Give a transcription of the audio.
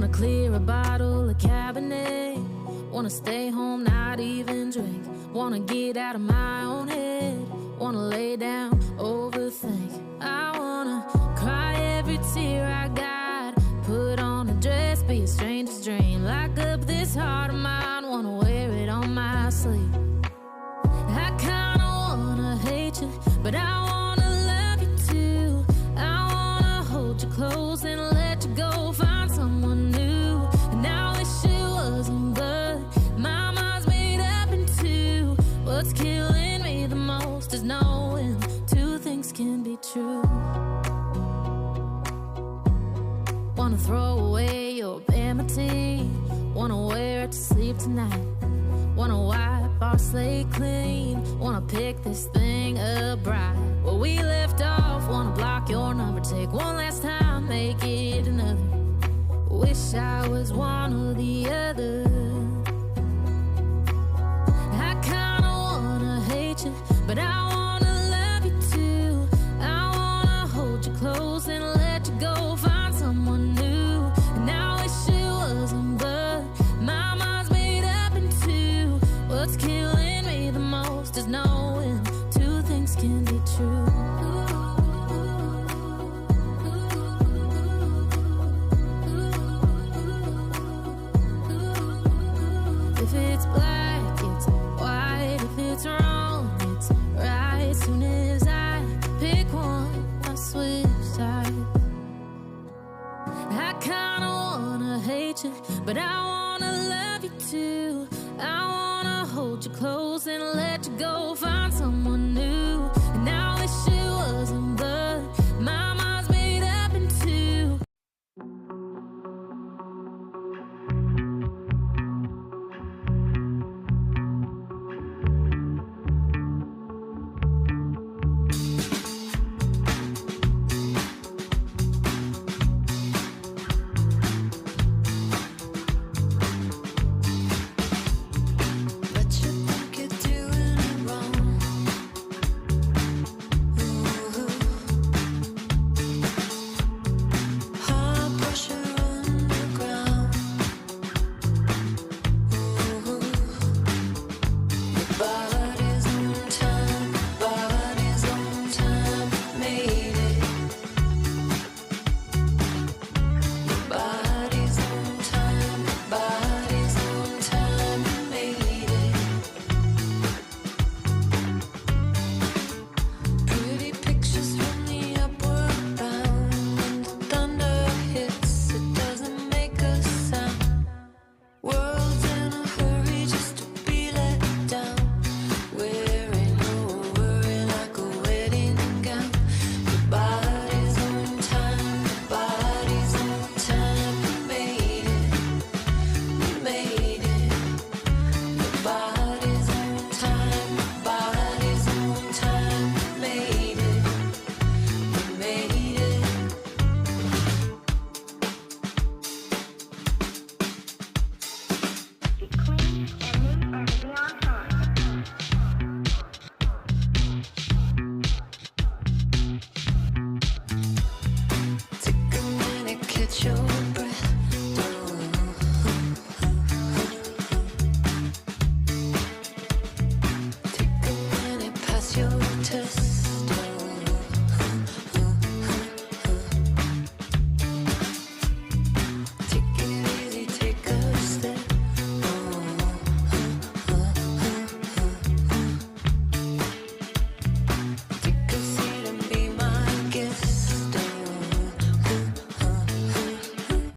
Wanna clear a bottle of Cabernet. Wanna stay home, not even drink. Wanna get out of my own head. Wanna lay down, overthink. I wanna cry every tear I got. Put on a dress, be a stranger's dream. Lock up this heart of mine, wanna wear it on my sleeve. I kinda wanna hate you, but I wanna love you too. I wanna hold you close and let you go. Find someone new, and I wish it wasn't, but my mind's made up in two. What's killing me the most is knowing two things can be true. Wanna throw away your vanity. Wanna wear it to sleep tonight. Wanna wipe our slate clean. Wanna pick this thing up right where we left off. Wanna block your number, take one last time, make it another. Wish I was one or the other. I kinda wanna hate you, but I wanna love you too. I wanna hold you close and let you go. Find someone new, and I wish it wasn't, but my mind's made up in two. What's killing me the most is knowing two things can be true. If it's black, it's white. If it's wrong, it's right. Soon as I pick one, I switch sides. I kinda wanna hate you, but I wanna love you too. I wanna hold you close and let you go. Find someone new, and I wish it wasn't, but my mind's made up in two. Catch your